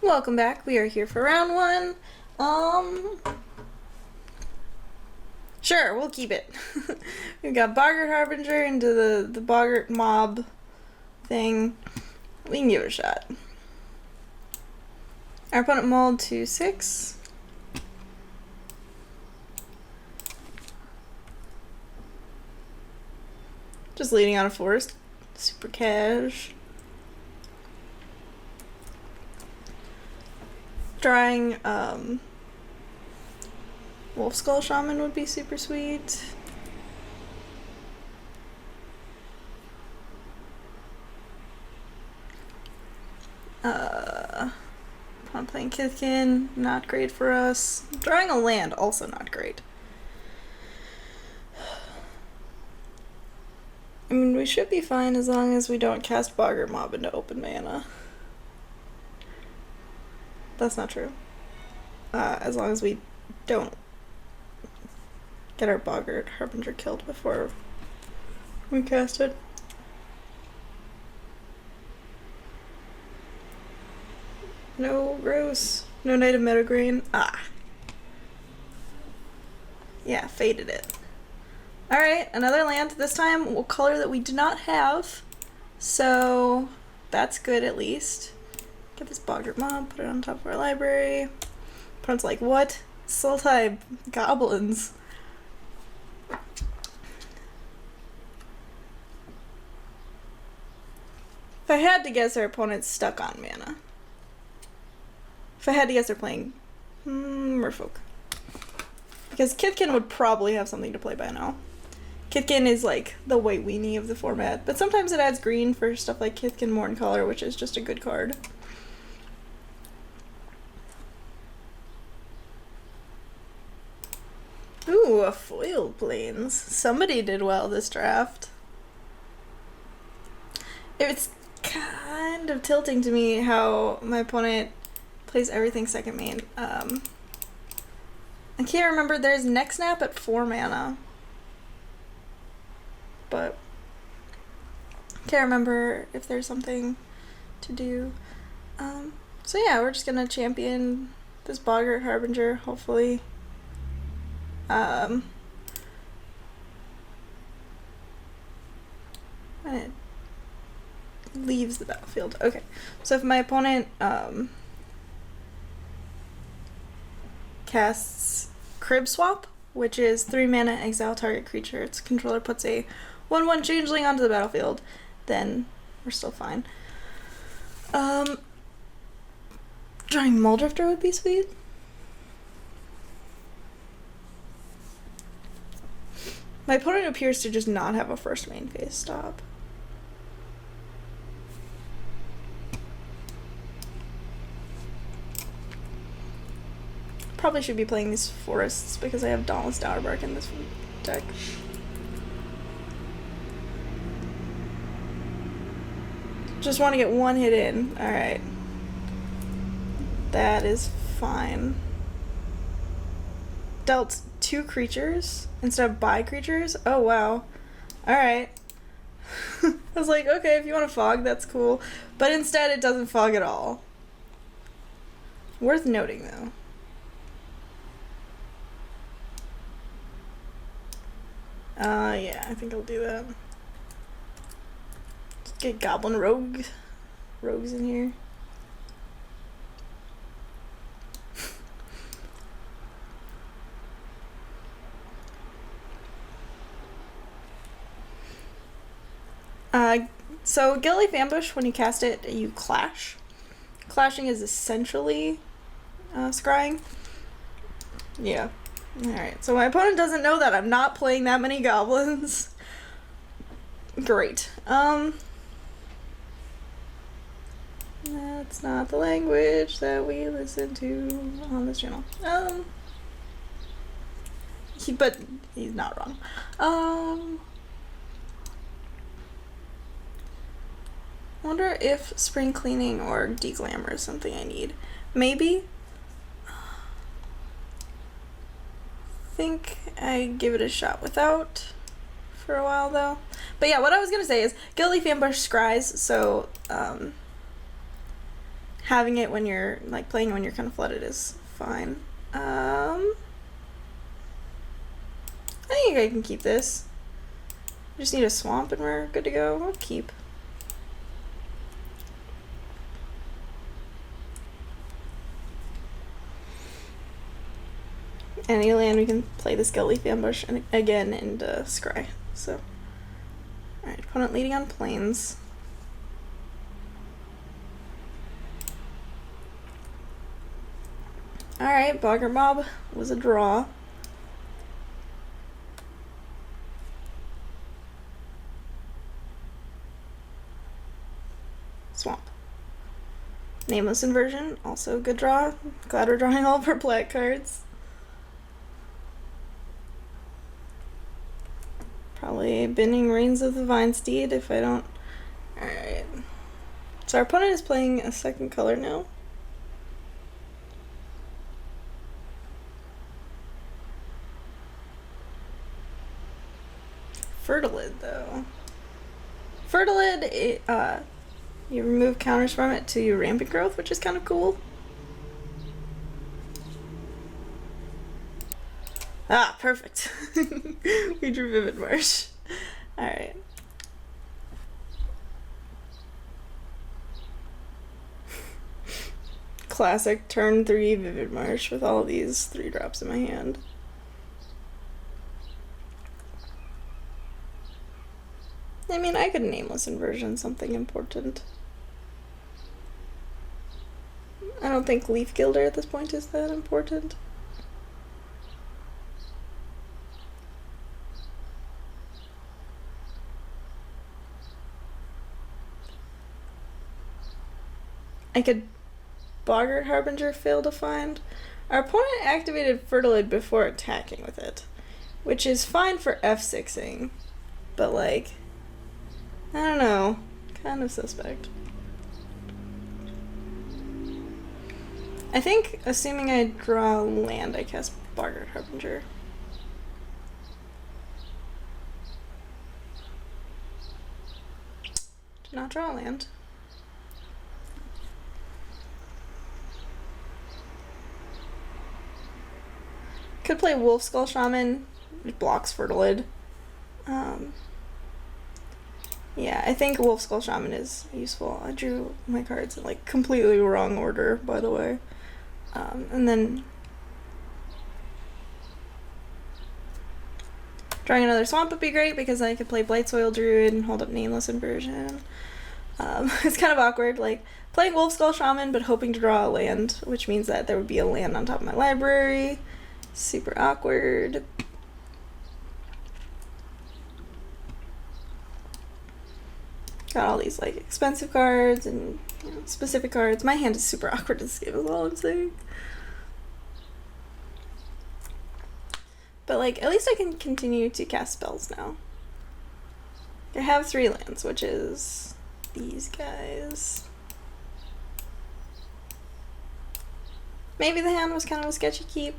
Welcome back. We are here for round one. Sure, we'll keep it. We've got Boggart Harbinger into the Boggart mob thing. We can give it a shot. Our opponent mulled to 6. Just leading on a forest. Super cash. Drawing Wolf Skull Shaman would be super sweet. I'm playing Kithkin, not great for us. Drawing a land, also not great. I mean, we should be fine as long as we don't cast Boggart Mob into open mana. That's not true. As long as we don't get our Boggart Harbinger killed before we cast it. No, gross. No native metagreen. Yeah, faded it. Alright, another land. This time, a color that we do not have. So, that's good at least. Get this Boggart Mob, put it on top of our library. Opponent's like, what? Soul type goblins. If I had to guess, our opponent's stuck on mana. If I had to guess, they're playing Merfolk. Because Kithkin would probably have something to play by now. Kithkin is like the white weenie of the format, but sometimes it adds green for stuff like Kithkin Mourncaller, which is just a good card. Ooh, a foiled plains. Somebody did well this draft. It's kind of tilting to me how my opponent plays everything second main. I can't remember. There's Neck Snap at 4 mana. But can't remember if there's something to do. So yeah, we're just gonna champion this Boggart Harbinger, hopefully. And it leaves the battlefield. Okay, so if my opponent casts Crib Swap, which is 3 mana, exile target creature, its controller puts a 1/1 changeling onto the battlefield, then we're still fine. Drawing Muldrifter would be sweet. My opponent appears to just not have a first main phase stop. Probably should be playing these forests because I have Dauntless Dowerbark in this deck. Just want to get one hit in. Alright. That is fine. Dealt 2 creatures instead of buy creatures? Oh, wow. Alright. I was like, okay, if you want to fog, that's cool. But instead, it doesn't fog at all. Worth noting, though. Yeah, I think I'll do that. Just get Goblin Rogues in here. So Gillyleaf Ambush, when you cast it, you clash. Clashing is essentially scrying. Yeah. Alright, so my opponent doesn't know that I'm not playing that many goblins. Great. That's not the language that we listen to on this channel. But he's not wrong. I wonder if Spring Cleaning or Deglamour is something I need. Maybe. Think I give it a shot without for a while though. But yeah, what I was gonna say is Gillyleaf Ambush scries, so having it when you're, like, playing when you're kind of flooded is fine. I think I can keep this. Just need a swamp and we're good to go. I'll keep. Any land we can play this Gullleaf Ambush and again and Scry. So, alright, opponent leading on plains. Alright, Boggart Mob was a draw. Swamp. Nameless Inversion, also a good draw. Glad we're drawing all of our black cards. Probably binning Reigns of the Vine Steed if I don't. Alright. So our opponent is playing a second color now. Fertilid, though. Fertilid, you remove counters from it to Rampant Growth, which is kind of cool. Ah, perfect. We drew Vivid Marsh. Alright. Classic turn 3 Vivid Marsh with all these 3-drops in my hand. I mean, I could Nameless Inversion something important. I don't think Leaf Gilder at this point is that important. I could Boggart Harbinger fail to find. Our opponent activated Fertilid before attacking with it, which is fine for F6ing, but like, I don't know, kind of suspect. I think, assuming I draw land, I cast Boggart Harbinger. Did not draw land. Could play Wolf Skull Shaman, which blocks Fertilid. Yeah, I think Wolf Skull Shaman is useful. I drew my cards in like completely wrong order, by the way. And then drawing another swamp would be great because I could play Blight Soil Druid and hold up Nameless Inversion. It's kind of awkward, like playing Wolf Skull Shaman but hoping to draw a land, which means that there would be a land on top of my library. Super awkward. Got all these like expensive cards and specific cards. My hand is super awkward in this game is all I'm saying. But like, at least I can continue to cast spells now. I have 3 lands, which is these guys. Maybe the hand was kind of a sketchy keep.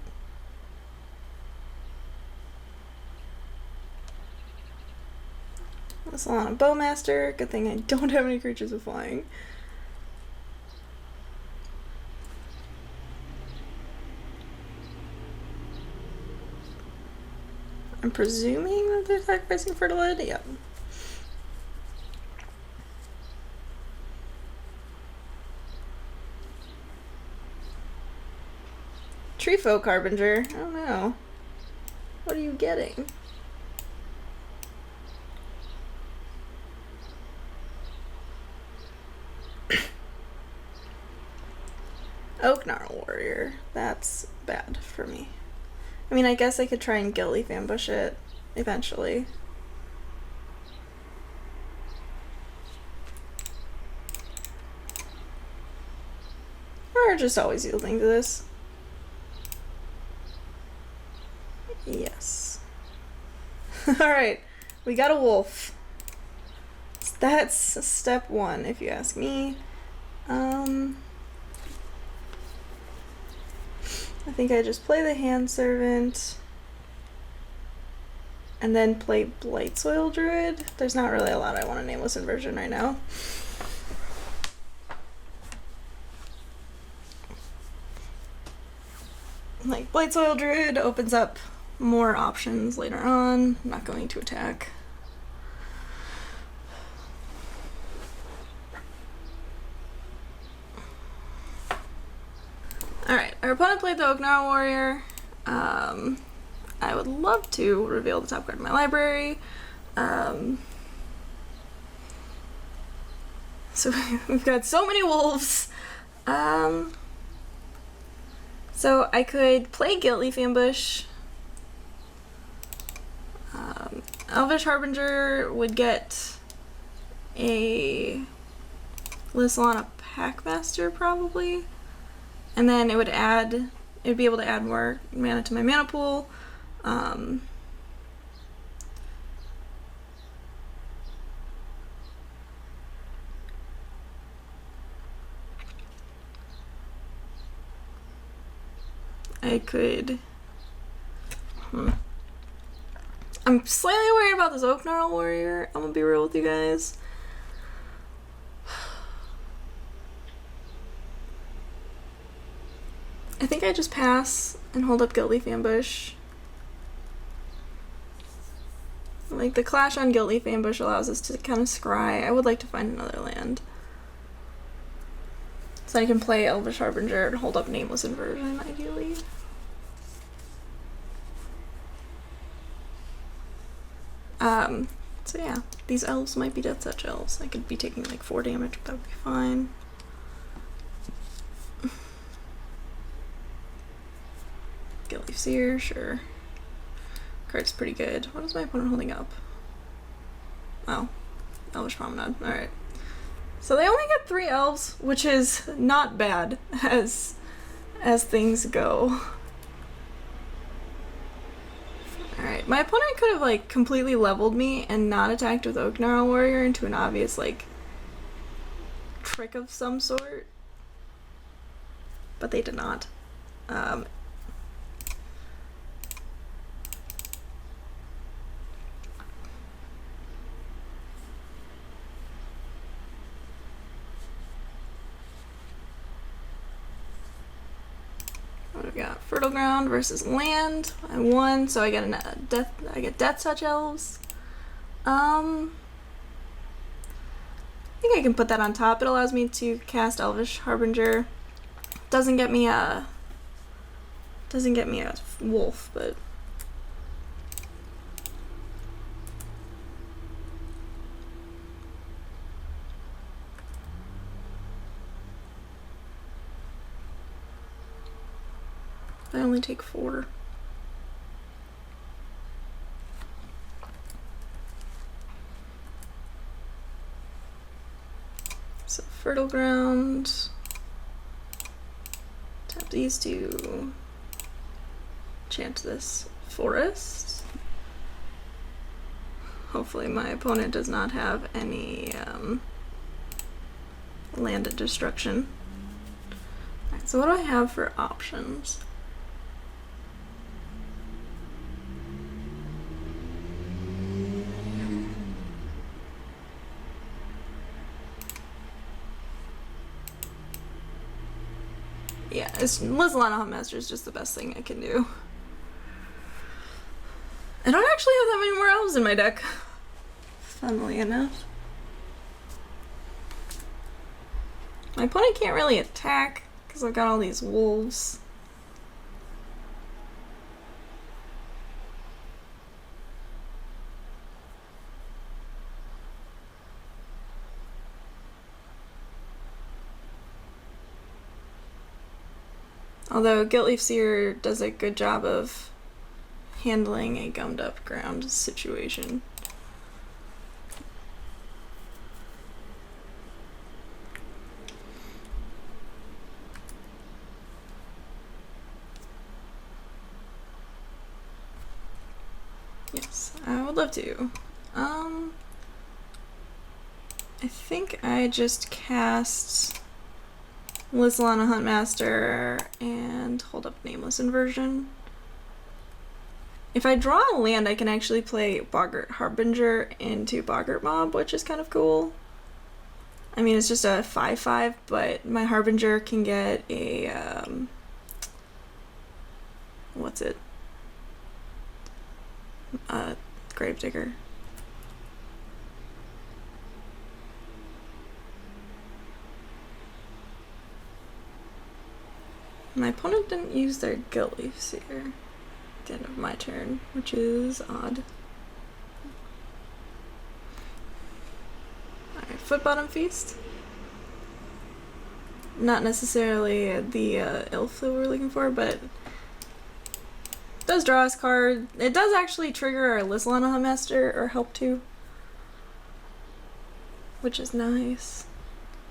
Solana Bowmaster. Good thing I don't have any creatures with flying. I'm presuming that they're sacrificing Fertilid? Yep. Treefolk Harbinger? I don't know. What are you getting? Oak Gnarl Warrior. That's bad for me. I mean, I guess I could try and Gullleaf Ambush it eventually. Or just always yielding to this. Yes. Alright, we got a wolf. That's step 1, if you ask me. I think I just play the Hand Servant and then play Blight Soil Druid. There's not really a lot I want to Nameless Inversion right now. Like, Blight Soil Druid opens up more options later on. I'm not going to attack. Alright, our opponent played the Oaknar Warrior. I would love to reveal the top card of my library. So we've got so many wolves. So I could play Guiltleaf Ambush. Elvish Harbinger would get a Lysolana Packmaster probably. And then it would be able to add more mana to my mana pool. I could... I'm slightly worried about this Oak Gnarl Warrior. I'm gonna be real with you guys. I think I just pass and hold up Guiltleaf Ambush. Like, the Clash on Guiltleaf Ambush allows us to kind of scry. I would like to find another land. So I can play Elvish Harbinger and hold up Nameless Inversion, ideally. So yeah, these elves might be Death Touch elves. I could be taking like 4 damage, but that would be fine. Guiltleaf Seer, sure. Card's pretty good. What is my opponent holding up? Oh, Elvish Promenade. Alright. So they only get 3 elves, which is not bad as things go. Alright, my opponent could have like completely leveled me and not attacked with Oak Gnarl Warrior into an obvious like trick of some sort. But they did not. What do we got? Fertile Ground versus Land. I won, so I get Death Touch elves. I think I can put that on top. It allows me to cast Elvish Harbinger. Doesn't get me a wolf, but I only take 4. So Fertile Ground. Tap these to chant this forest. Hopefully my opponent does not have any land destruction. Alright, so what do I have for options? Yeah, Lysolana Huntmaster is just the best thing I can do. I don't actually have that many more elves in my deck, funnily enough. My opponent can't really attack because I've got all these wolves. Although Guiltleaf Seer does a good job of handling a gummed up ground situation. Yes, I would love to. I think I just cast Lysolana Huntmaster and hold up Nameless Inversion. If I draw a land, I can actually play Boggart Harbinger into Boggart Mob, which is kind of cool. I mean, it's just a 5/5, but my Harbinger can get a what's it? Gravedigger. My opponent didn't use their Guilt Leaf Seer at the end of my turn, which is odd. Alright, Foot Bottom Feast. Not necessarily the elf that we're looking for, but it does draw us card. It does actually trigger our Lissalon Master, or help to, which is nice.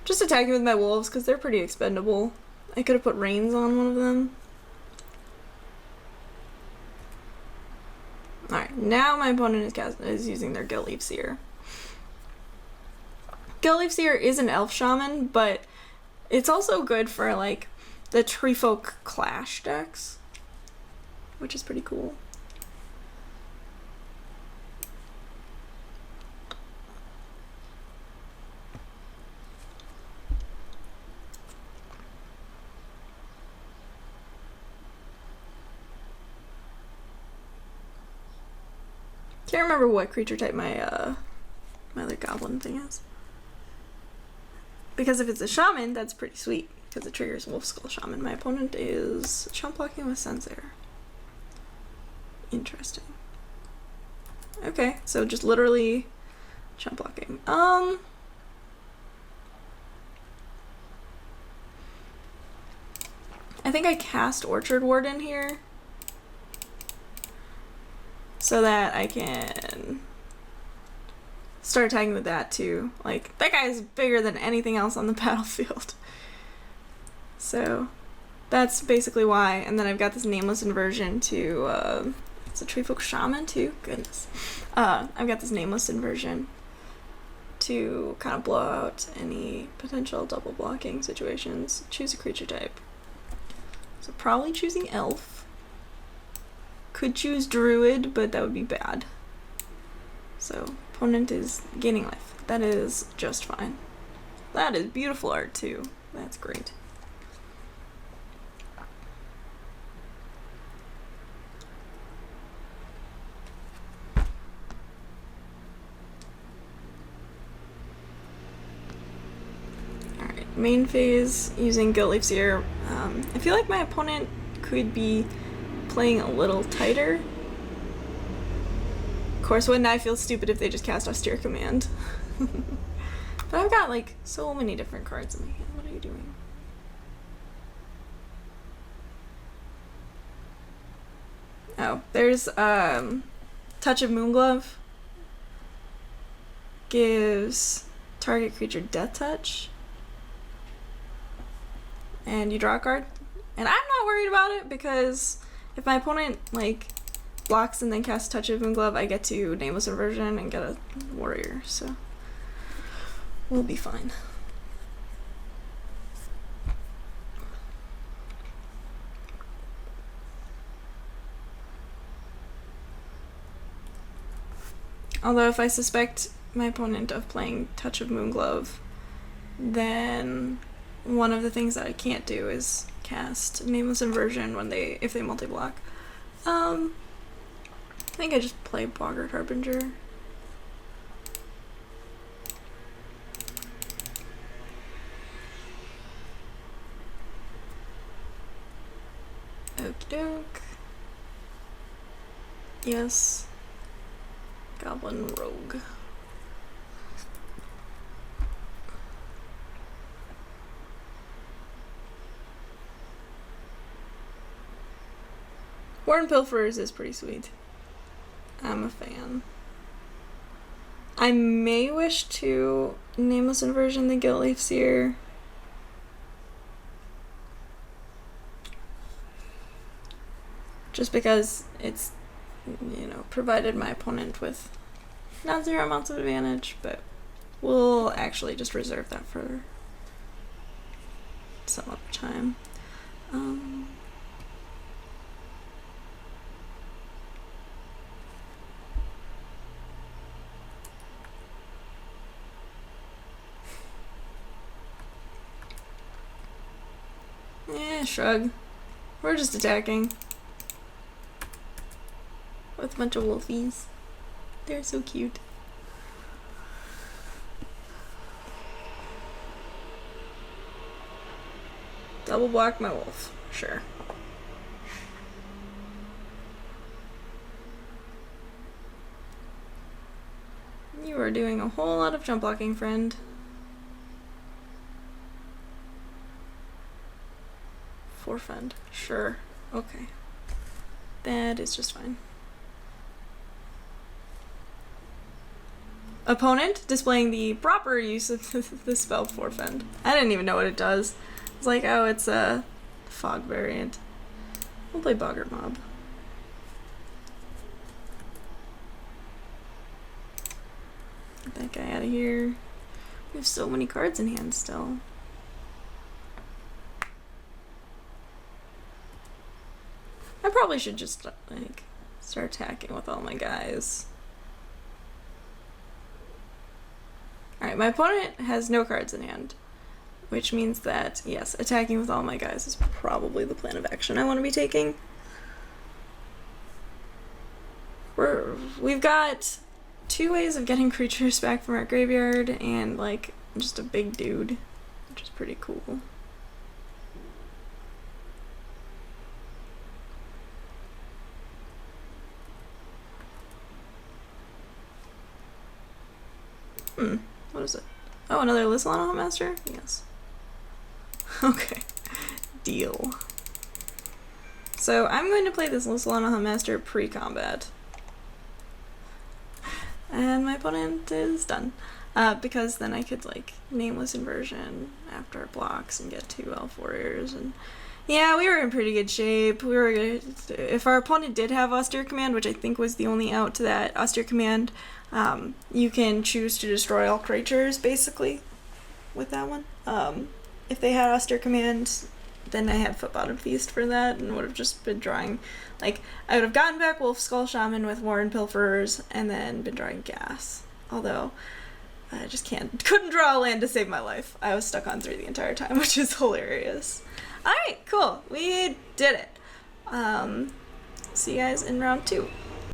Just attacking with my wolves because they're pretty expendable. I could have put Reins on one of them. Alright, now my opponent is using their Guilt Leaf Seer. Guilt Leaf Seer is an elf shaman, but it's also good for like the Treefolk Clash decks, which is pretty cool. Can't remember what creature type my my other goblin thing is. Because if it's a shaman, that's pretty sweet, because it triggers Wolf Skull Shaman. My opponent is chump blocking with Sensair. Interesting. Okay, so just literally chump blocking. I think I cast Orchard Warden here so that I can start attacking with that too. Like, that guy is bigger than anything else on the battlefield. So that's basically why. And then I've got this Nameless Inversion to it's a Treefolk Shaman too. Goodness. I've got this Nameless Inversion to kind of blow out any potential double blocking situations. Choose a creature type. So probably choosing Elf. Could choose Druid, but that would be bad. So opponent is gaining life. That is just fine. That is beautiful art too. That's great. Alright, main phase using Guilt Leaf Seer. I feel like my opponent could be playing a little tighter. Of course, wouldn't I feel stupid if they just cast Austere Command? But I've got like so many different cards in my hand. What are you doing? Oh, there's Touch of Moonglove. Gives target creature Death Touch. And you draw a card. And I'm not worried about it because if my opponent like blocks and then casts Touch of Moonglove, I get to Nameless Inversion and get a warrior, so we'll be fine. Although if I suspect my opponent of playing Touch of Moonglove, then one of the things that I can't do is cast Nameless Inversion if they multi-block. I think I just play Boggart Harbinger. Okie doke. Yes. Goblin Rogue. Horn Pilferers is pretty sweet. I'm a fan. I may wish to Nameless Inversion the Guilt Leaf Seer. Just because it's, provided my opponent with non-zero amounts of advantage, but we'll actually just reserve that for some other time. Shrug. We're just attacking. with a bunch of wolfies. They're so cute. Double block my wolf. Sure. You are doing a whole lot of jump blocking, friend. Forefend. Sure. Okay. That is just fine. Opponent displaying the proper use of the spell Forefend. I didn't even know what it does. It's like, oh, it's a fog variant. We'll play Boggart Mob. Get that guy out of here. We have so many cards in hand still. I probably should just, like, start attacking with all my guys. Alright, my opponent has no cards in hand. Which means that, yes, attacking with all my guys is probably the plan of action I want to be taking. We've got 2 ways of getting creatures back from our graveyard, and, like, just a big dude, which is pretty cool. What is it? Oh, another Lysolana Master? Yes. Okay. Deal. So I'm going to play this Lysolana Huntmaster pre-combat. And my opponent is done. Because then I could, like, Nameless Inversion after our blocks and get 2 Elf Warriors. And yeah, we were in pretty good shape. We were good. If our opponent did have Austere Command, which I think was the only out to that Austere Command, you can choose to destroy all creatures, basically, with that one. If they had Austere Command, then I had Footbottom Feast for that, and would have just been drawing, like, I would have gotten back Wolf Skull Shaman with Warren Pilferers, and then been drawing Gas. Although, I just couldn't draw a land to save my life. I was stuck on 3 the entire time, which is hilarious. Alright, cool. We did it. See you guys in round 2.